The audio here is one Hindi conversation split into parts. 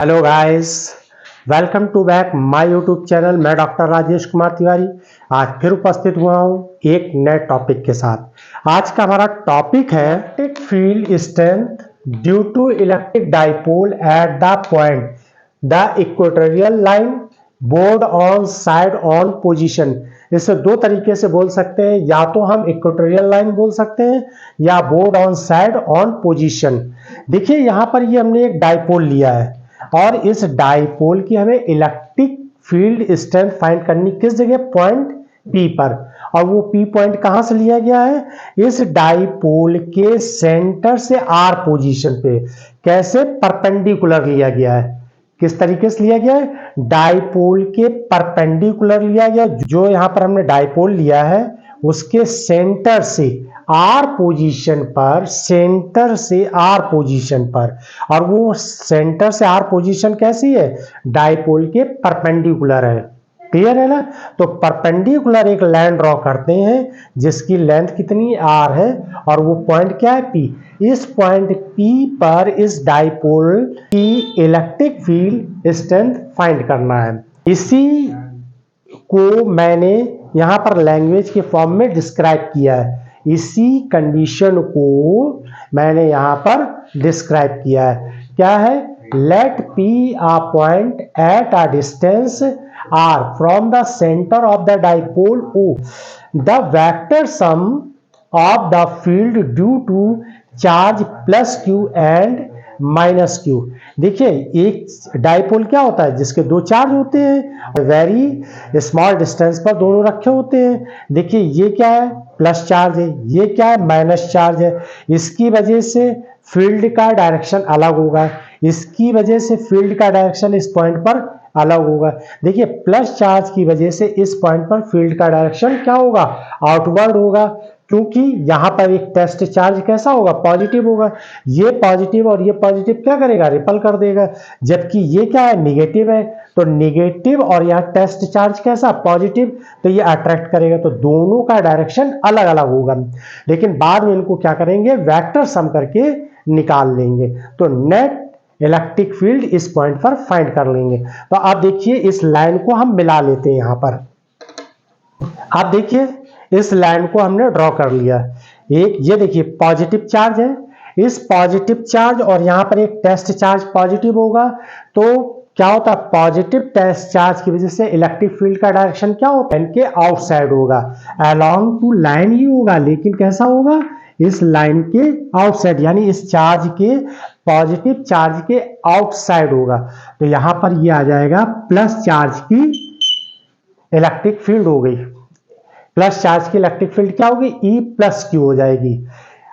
Hello guys, welcome to back my YouTube channel. मैं डॉक्टर राजेश कुमार तिवारी आज फिर उपस्थित हुआ हूं एक नए टॉपिक के साथ। आज का हमारा टॉपिक है electric field strength due to electric dipole at the point the equatorial line broad on side on position. इसे दो तरीके से बोल सकते हैं, या तो हम इक्वेटोरियल लाइन बोल सकते हैं या board on side on position. देखिए यहाँ पर ये हमने एक डाइपोल लिया है और इस डाइपोल की हमें इलेक्ट्रिक फील्ड स्ट्रेंथ फाइंड करनी किस जगह, पॉइंट पी पर। और वो पी पॉइंट कहां से लिया गया है, इस डाइपोल के सेंटर से आर पोजीशन पे। कैसे, परपेंडिकुलर लिया गया है। किस तरीके से लिया गया है, डाइपोल के परपेंडिकुलर लिया गया। जो यहां पर हमने डाइपोल लिया है उसके सेंटर से आर पोजीशन पर, सेंटर से आर पोजीशन पर। और वो सेंटर से आर पोजीशन कैसी है, डाइपोल के परपेंडिकुलर है। क्लियर है ना। तो परपेंडिकुलर एक लाइन ड्रॉ करते हैं जिसकी लेंथ कितनी, आर है, और वो पॉइंट क्या है, पी। इस पॉइंट पी पर इस डाइपोल की इलेक्ट्रिक फील्ड स्ट्रेंथ फाइंड करना है। इसी को मैंने यहां पर लैंग्वेज के फॉर्म में डिस्क्राइब किया है। इसी कंडीशन को मैंने यहां पर डिस्क्राइब किया है। क्या है, let P a point at a distance r from the centre of the dipole O. The vector sum of the field due to charge plus q and minus q. देखिए एक डाइपोल क्या होता है, जिसके दो चार्ज होते हैं, वेरी स्मॉल डिस्टेंस पर दोनों रखे होते हैं। देखिए ये क्या है, प्लस चार्ज है, ये क्या है, माइनस चार्ज है। इसकी वजह से फील्ड का डायरेक्शन अलग होगा, इसकी वजह से फील्ड का डायरेक्शन इस पॉइंट पर अलग होगा। देखिए प्लस चार्ज की वजह से इस पॉइंट पर फील्ड का डायरेक्शन क्या होगा, आउटवर्ड होगा, क्योंकि यहां पर एक टेस्ट चार्ज कैसा होगा, पॉजिटिव होगा। ये पॉजिटिव और ये पॉजिटिव क्या करेगा, रिपल कर देगा। जबकि ये क्या है, निगेटिव है, तो निगेटिव और यहाँ टेस्ट चार्ज कैसा, पॉजिटिव, तो ये अट्रैक्ट करेगा। तो दोनों का डायरेक्शन अलग अलग होगा, लेकिन बाद में इनको क्या करेंगे, वेक्टर सम करके निकाल लेंगे। तो नेट इलेक्ट्रिक फील्ड इस पॉइंट पर फाइंड कर लेंगे। तो आप देखिए इस लाइन को हम मिला लेते हैं। यहां पर आप देखिए इस लाइन को हमने ड्रॉ कर लिया। एक ये देखिए पॉजिटिव चार्ज है, इस पॉजिटिव चार्ज और यहां पर एक टेस्ट चार्ज पॉजिटिव होगा। तो क्या होता है, पॉजिटिव टेस्ट चार्ज की वजह से इलेक्ट्रिक फील्ड का डायरेक्शन क्या होता है, इनके आउटसाइड होगा, अलोंग टू लाइन ही होगा, लेकिन कैसा होगा, इस लाइन के आउटसाइड, यानी इस चार्ज के, पॉजिटिव चार्ज के आउटसाइड होगा। तो यहां पर ये आ जाएगा प्लस चार्ज की इलेक्ट्रिक फील्ड हो गई। प्लस चार्ज की इलेक्ट्रिक फील्ड क्या होगी, ई प्लस क्यू हो जाएगी।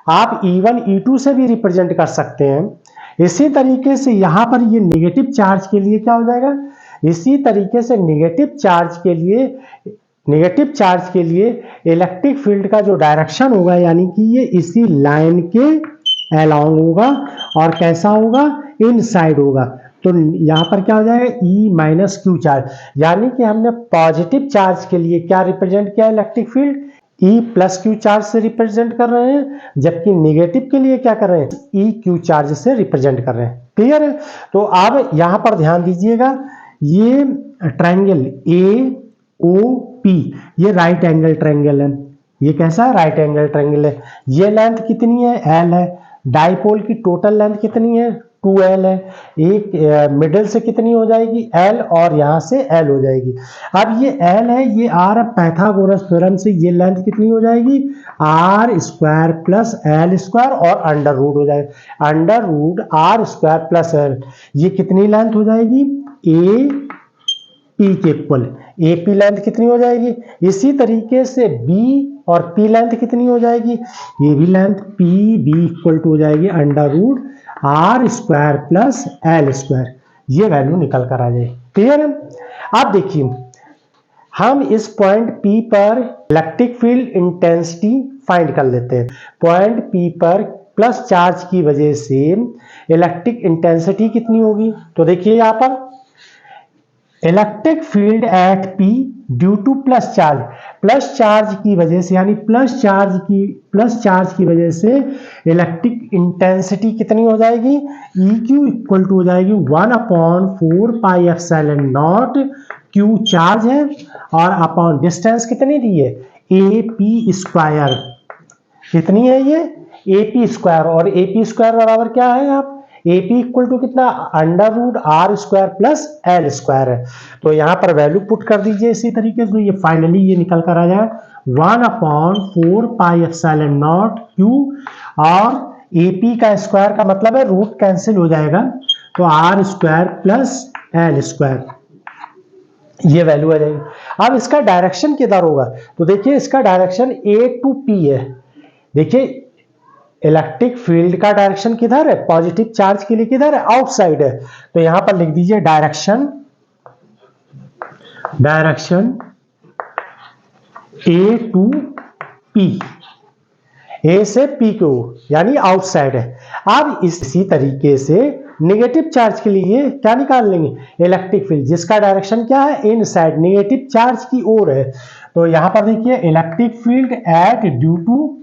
आप E1 E2 से भी रिप्रेजेंट कर सकते हैं। इसी तरीके से यहां पर ये निगेटिव चार्ज के लिए क्या हो जाएगा, इसी तरीके से निगेटिव चार्ज के लिए इलेक्ट्रिक फील्ड का जो डायरेक्शन होगा, यानी कि ये इसी लाइन के अलोंग होगा और कैसा होगा, इनसाइड होगा। तो यहां पर क्या हो जाएगा, E माइनस क्यू चार्ज, यानी कि हमने पॉजिटिव चार्ज के लिए क्या रिप्रेजेंट किया, electric field E plus Q charge से रिप्रेजेंट कर रहे हैं, जबकि निगेटिव के लिए क्या कर रहे हैं, E क्यू चार्ज से रिप्रेजेंट कर रहे हैं। क्लियर है। तो अब यहां पर ध्यान दीजिएगा, ये ट्रायंगल AOP, ये राइट एंगल ट्रायंगल है। ये कैसा है, राइट एंगल ट्रायंगल है। ये लेंथ कितनी है, L है। डाइपोल की टोटल लेंथ कितनी है, 2L है। एक मिडिल से कितनी हो जाएगी, L, और यहां से L हो जाएगी। अब ये L है, ये R है, पाइथागोरस थ्योरम से ये लेंथ कितनी हो जाएगी, R square plus L square, और अंडर रूट हो जाएगा, under root R square plus L। ये कितनी लेंथ हो जाएगी, AP के इक्वल। AP लेंथ कितनी हो जाएगी। इसी तरीके से B और P लेंथ कितनी हो जाएगी, ये भी लेंथ PB इक्वल टू हो जाएगी under root R square plus L square. ये वैल्यू निकल कर आ जाएगी। क्लियर है। अब देखिए हम इस पॉइंट P पर इलेक्ट्रिक फील्ड इंटेंसिटी फाइंड कर लेते हैं। पॉइंट P पर प्लस चार्ज की वजह से इलेक्ट्रिक इंटेंसिटी कितनी होगी, तो देखिए यहां पर electric field eight P due two plus charge की वजह से, यानी प्लस चार्ज की वजह से इलेक्ट्रिक इंटेंसिटी कितनी हो जाएगी, ई क्यू इक्वल टू हो जाएगी 1/4πε0 क्यू चार्ज है और अपॉन डिस्टेंस कितनी दी है, ए पी स्क्वायर, कितनी है ये, ए पी स्क्वायर, और ए पी स्क्वायर बराबर क्या है, आप ए पी इक्वल टू कितना, √r² प्लस एल स्क्वायर है। तो यहाँ पर वैल्यू पुट कर दीजिए इसी तरीके से, ये फाइनली ये निकल कर आ जाए 1/4πε0 क्यू, और ए पी का स्क्वायर का मतलब है रूट कैंसिल हो जाएगा, तो r² प्लस एल स्क्वायर, ये वैल्यू आ जाएगी। अब इसका डायरेक्शन किधर होगा, तो देखिए इसका डायरेक्शन ए टू पी है। देखिए इलेक्ट्रिक फील्ड का डायरेक्शन किधर है, पॉजिटिव चार्ज के लिए किधर है, आउटसाइड है। तो यहां पर लिख दीजिए डायरेक्शन ए टू पी, ए से पी को, यानी आउटसाइड है। अब इसी तरीके से नेगेटिव चार्ज के लिए क्या निकाल लेंगे, इलेक्ट्रिक फील्ड, जिसका डायरेक्शन क्या है, इनसाइड, नेगेटिव चार्ज की ओर है। तो यहां पर देखिए electric field at due to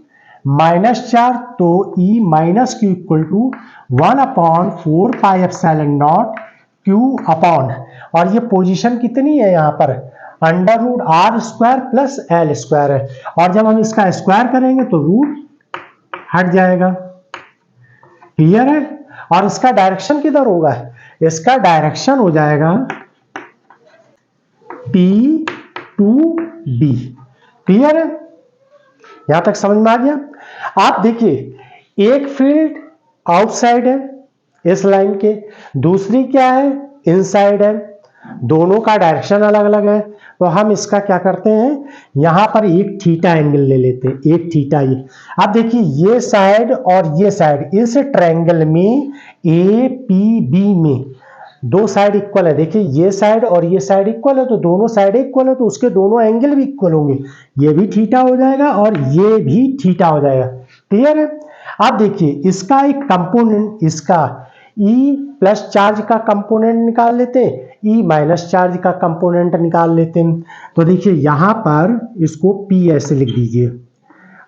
minus charge, तो E minus q equal to 1/4πε0 q upon, और ये पोजीशन कितनी है यहाँ पर, √r² प्लस एल स्क्वायर है, और जब हम इसका स्क्वायर करेंगे तो रूट हट जाएगा, क्लियर है। और इसका डायरेक्शन किधर होगा, इसका डायरेक्शन हो जाएगा P to B, क्लियर है, यहां तक समझ में आ गया। आप देखिए एक फील्ड आउटसाइड है इस लाइन के, दूसरी क्या है, इनसाइड है, दोनों का डायरेक्शन अलग अलग है। तो हम इसका क्या करते हैं, यहां पर एक थीटा एंगल ले लेते हैं, एक थीटा ये। अब देखिए ये साइड और ये साइड, इस ट्रायंगल में ए पी बी में दो साइड इक्वल है। देखिए ये साइड और ये साइड इक्वल है, तो दोनों साइड इक्वल है, तो उसके दोनों एंगल भी इक्वल होंगे, ये भी थीटा हो जाएगा और ये भी थीटा हो जाएगा, क्लियर है। अब देखिए इसका एक कंपोनेंट, इसका E प्लस चार्ज का कंपोनेंट निकाल लेते हैं, E माइनस चार्ज का कंपोनेंट निकाल लेते हैं। तो देखिए यहां पर इसको P ऐसे लिख दीजिए,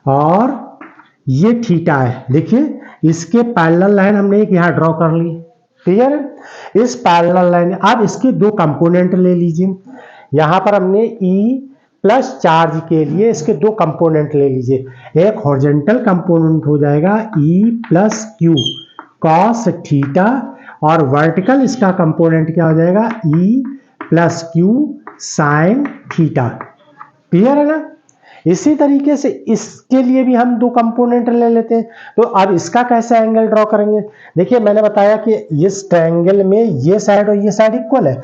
और ये थीटा है। देखिए इसके पैरेलल लाइन हमने एक यहां ड्रॉ कर ली, क्लियर है। इस पैरेलल लाइन, अब इसके दो कंपोनेंट ले लीजिए, यहां पर हमने E प्लस चार्ज के लिए इसके दो कंपोनेंट ले लीजिए, एक हॉरिजॉन्टल कंपोनेंट हो जाएगा E plus Q cos theta, और वर्टिकल इसका कंपोनेंट क्या हो जाएगा, E plus Q sine theta, clear है ना। इसी तरीके से इसके लिए भी हम दो कंपोनेंट ले लेते हैं। तो अब इसका कैसे एंगल ड्रॉ करेंगे, देखिए मैंने बताया कि इस ट्रायंगल में ये साइड और ये साइड इक्वल है,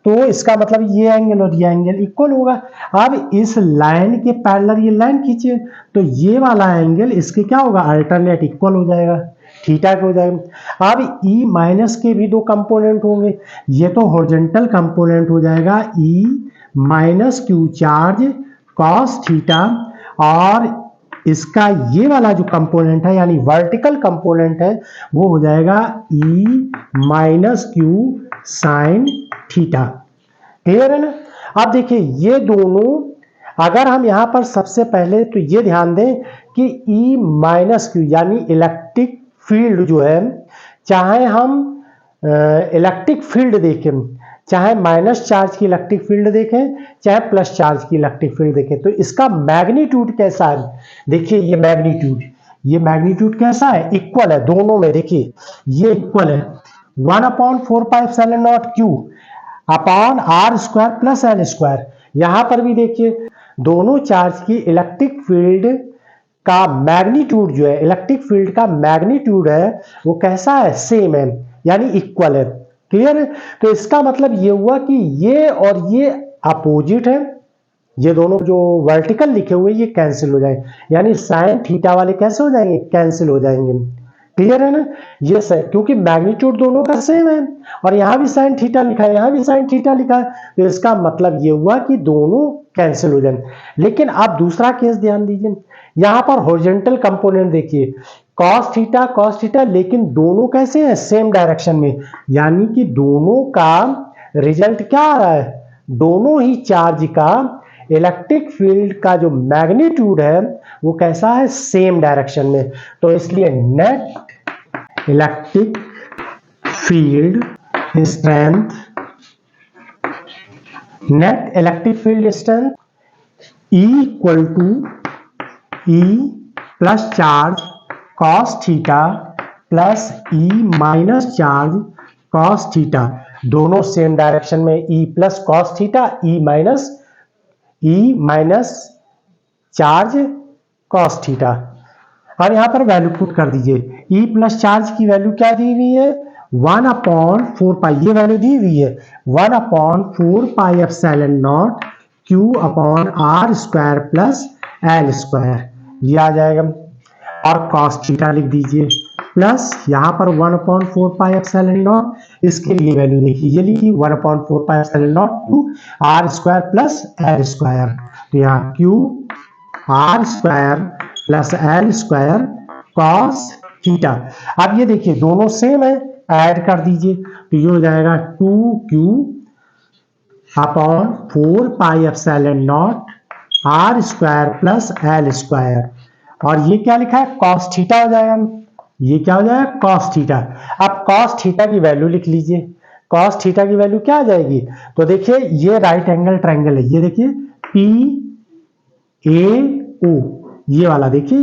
तो इसका मतलब ये एंगल और ये एंगल इक्वल होगा। अब इस लाइन के पैरेलल ये लाइन खींचिए, तो ये वाला एंगल इसके क्या होगा, अल्टरनेट इक्वल हो जाएगा, थीटा के हो जाएगा। अब E माइनस के भी दो कंपोनेंट होंगे, ये तो हॉरिजॉन्टल कंपोनेंट हो जाएगा E minus Q charge cos theta, और इसका ये वाला जो कंपोनेंट है यानी वर्टिकल कंपोनेंट है वो हो जाएगा E minus Q sine theta, clear है ना। अब देखिए ये दोनों, अगर हम यहां पर सबसे पहले तो ये ध्यान दें कि E माइनस क्यू यानी इलेक्ट्रिक फील्ड जो है, चाहे हम इलेक्ट्रिक फील्ड देखें, चाहे माइनस चार्ज की इलेक्ट्रिक फील्ड देखें, चाहे प्लस चार्ज की इलेक्ट्रिक फील्ड देखें, तो इसका मैग्नीट्यूड कैसा है, देखिए ये मैग्नीट्यूड कैसा है, इक्वल है दोनों में। देखिए ये इक्वल है 1/4πε0 q upon r² plus l square. यहां पर भी देखिए दोनों चार्ज की इलेक्ट्रिक फील्ड का मैग्नीट्यूड जो है, इलेक्ट्रिक फील्ड का मैग्नीट्यूड है वो कैसा है, सेम है, यानी इक्वल है, क्लियर है। तो इसका मतलब ये हुआ कि ये और ये अपोजिट है, ये दोनों जो वर्टिकल लिखे हुए ये कैंसिल हो जाएंगे, यानी साइन थीटा वाले कैसे हो जाएंगे, कैंसिल हो जाएंगे, क्लियर है ना। ये क्योंकि मैग्नीट्यूड दोनों का सेम है, और यहां भी साइन थीटा लिखा है, यहां भी साइन थीटा लिखा है, तो इसका मतलब ये हुआ कि दोनों कैंसिल हो जाएंगे। लेकिन आप दूसरा केस ध्यान दीजिए, यहां पर हॉरिजॉन्टल कंपोनेंट देखिए कॉस थीटा, लेकिन दोनों कैसे हैं, सेम डायरेक्शन में, यानी कि दोनों का रिजल्ट क्या आ रहा है, दोनों ही चार्ज का इलेक्ट्रिक फील्ड का जो मैग्नीट्यूड है वो कैसा है, सेम डायरेक्शन में। तो इसलिए net electric field strength, net electric field strength E equal to E plus charge cos theta plus E minus charge cos theta, दोनों सेम डायरेक्शन में, E plus cos theta, E minus charge cos theta. अब यहां पर वैल्यू पुट कर दीजिए। E प्लस चार्ज की वैल्यू क्या दी हुई है, 1/4 पाई, ये वैल्यू दी हुई है 1/4 pi epsilon not Q upon R square plus L square, ये आ जाएगा। और कॉस थीटा लिख दीजिए प्लस यहाँ पर 1/4 पाई एप्सिलॉन नॉट, इसके लिए वैल्यू देखिए, ये लिखी 1/4 pi epsilon naught to R square plus L square. तो यहाँ Q R square plus L square cos theta. अब ये देखिए दोनों सेम है, ऐड कर दीजिए तो ये हो जाएगा 2Q अपॉन 4 पाई epsilon naught R square plus L square, और ये क्या लिखा है, कॉस थीटा हो जाएगा। ये क्या हो जाएगा, कॉस थीटा। अब कॉस थीटा की वैल्यू लिख लीजिए। कॉस थीटा की वैल्यू क्या आ जाएगी, तो देखिए ये राइट एंगल ट्रायंगल है, ये देखिए PAO, ये वाला देखिए,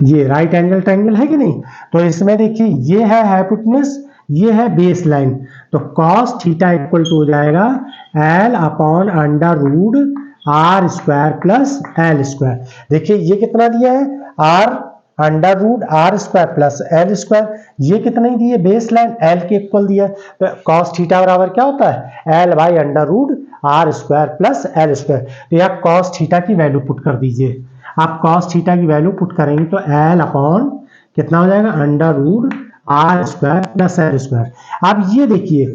ये राइट एंगल ट्रायंगल है कि नहीं। तो इसमें देखिए ये है हाइपोटेन्यूस, ये है बेस लाइन, तो कॉस थीटा इक्वल टू हो जाएगा L upon under root R square plus L square. देखिए ये कितना दिया है, R under root R square plus L square, ये कितना ही दिए, बेस लाइन L के इक्वल दिया है। तो कॉस थीटा बराबर क्या होता है, L by under root R square plus L square. तो यहाँ कॉस थीटा की वैल्यू पुट कर दीजिए। आप कॉस थीटा की वैल्यू पुट करेंगे तो L अपॉन कितना हो जाएगा, under root R square plus L square. अब ये देखिए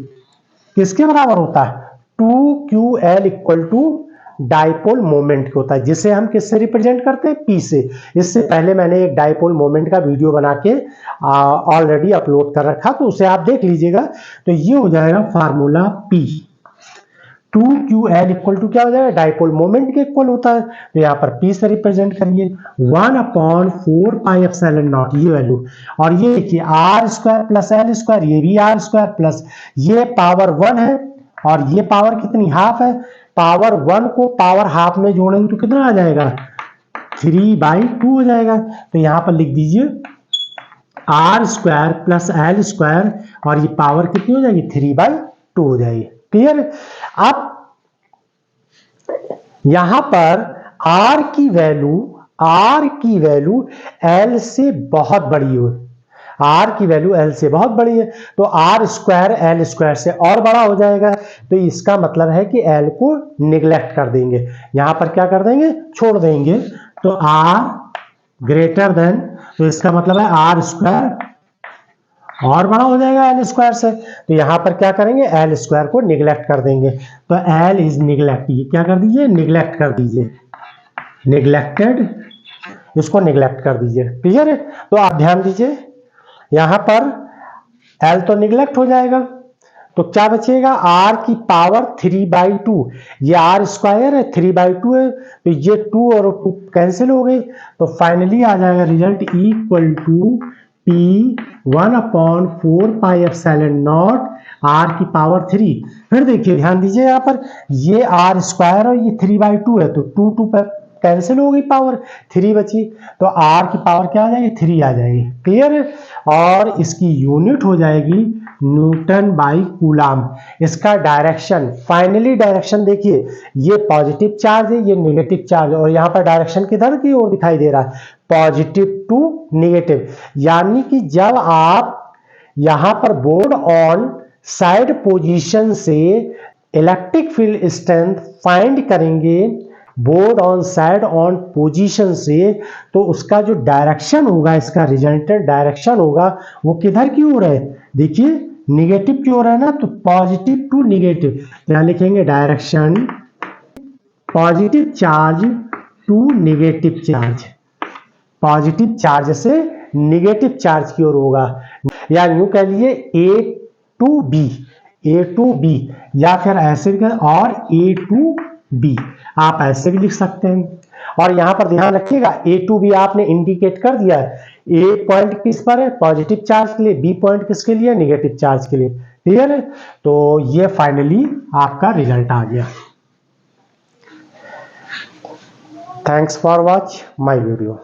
किसके बराबर होता है, 2QL equal to dipole moment होता है, जिसे हम किससे रिप्रेजेंट करते हैं, P से। इससे पहले मैंने एक डाइपोल मोमेंट का वीडियो बना के ऑलरेडी अपलोड कर रखा, तो उसे आप देख लीजिएगा। तो ये हो जाएगा formula P, 2QL equal to क्या हो जाएगा, डाइपोल मोमेंट के इक्वल होता है। तो यहाँ पर P से रिप्रेजेंट करिए 1/4 पाई एप्सिलॉन नॉट, ये वैल्यू, और ये देखिए R square plus L square, ये भी R स्क्वायर प्लस, ये पावर 1 है और ये पावर कितनी, हाफ है। पावर 1 को पावर हाफ में जोड़ेंगे तो कितना आ जाएगा, 3/2 हो जाएगा। तो यहाँ पर लिख दीजिए R square plus L square, और ये पावर कितनी हो जाएगी, 3/2 हो जाएगी। क्लियर। अब यहां पर R की वैल्यू L से बहुत बड़ी हो, R की वैल्यू L से बहुत बड़ी है, तो R स्क्वायर L स्क्वायर से और बड़ा हो जाएगा। तो इसका मतलब है कि L को निगलेक्ट कर देंगे, यहां पर क्या कर देंगे, छोड़ देंगे। तो R ग्रेटर देन, तो इसका मतलब है R स्क्वायर और बड़ा हो जाएगा L स्क्वायर से, तो यहां पर क्या करेंगे, L स्क्वायर को निगलेक्ट कर देंगे। तो L इज निगलेक्ट, ये क्या कर दीजिए, निगलेक्ट कर दीजिए, निगलेक्टेड, इसको निगलेक्ट कर दीजिए। क्लियर है। तो आप ध्यान दीजिए, यहां पर L तो निगलेक्ट हो जाएगा, तो क्या बचेगा, R की पावर 3/2, ये R स्क्वायर है, 3/2 है, तो ये 2 और 2 कैंसिल हो गई। तो फाइनली आ जाएगा result equal to P 1/4 pi epsilon naught R की पावर 3। फिर देखिए ध्यान दीजिए, यहाँ पर ये R स्क्वायर और ये 3/2 है, तो 2 पर कैंसिल हो गई, पावर 3 बची, तो R की पावर क्या आ जाएगी, 3 आ जाएगी। क्लियर। और इसकी यूनिट हो जाएगी न्यूटन बाई कूलाम। इसका डायरेक्शन, फाइनली डायरेक्शन देखिए, ये पॉजिटिव चार्ज है, ये नेगेटिव चार्ज है, और यहाँ पर डायरेक्शन किधर की ओर दिखाई दे रहा है, पॉजिटिव टू नेगेटिव। यानी कि जब आप यहां पर बोर्ड ऑन साइड पोजीशन से इलेक्ट्रिक फील्ड स्ट्रेंथ फाइंड करेंगे, board on side on position से, तो उसका जो डायरेक्शन होगा, इसका रिजल्टेंट डायरेक्शन होगा, वो किधर की ओर है, देखिए निगेटिव की ओर है ना, तो पॉजिटिव टू निगेटिव। यहां लिखेंगे direction positive charge to negative charge, positive charge से निगेटिव चार्ज की ओर होगा। या यूं कह लिए A to B, A to B, या फिर ऐसे भी और ए टू बी, आप ऐसे भी लिख सकते हैं। और यहां पर ध्यान रखिएगा ए टू बी आपने इंडिकेट कर दिया है, ए पॉइंट किस पर है, पॉजिटिव चार्ज के लिए, बी पॉइंट किसके लिए, नेगेटिव चार्ज के लिए। क्लियर है? तो ये फाइनली आपका रिजल्ट आ गया। Thanks for watch my video.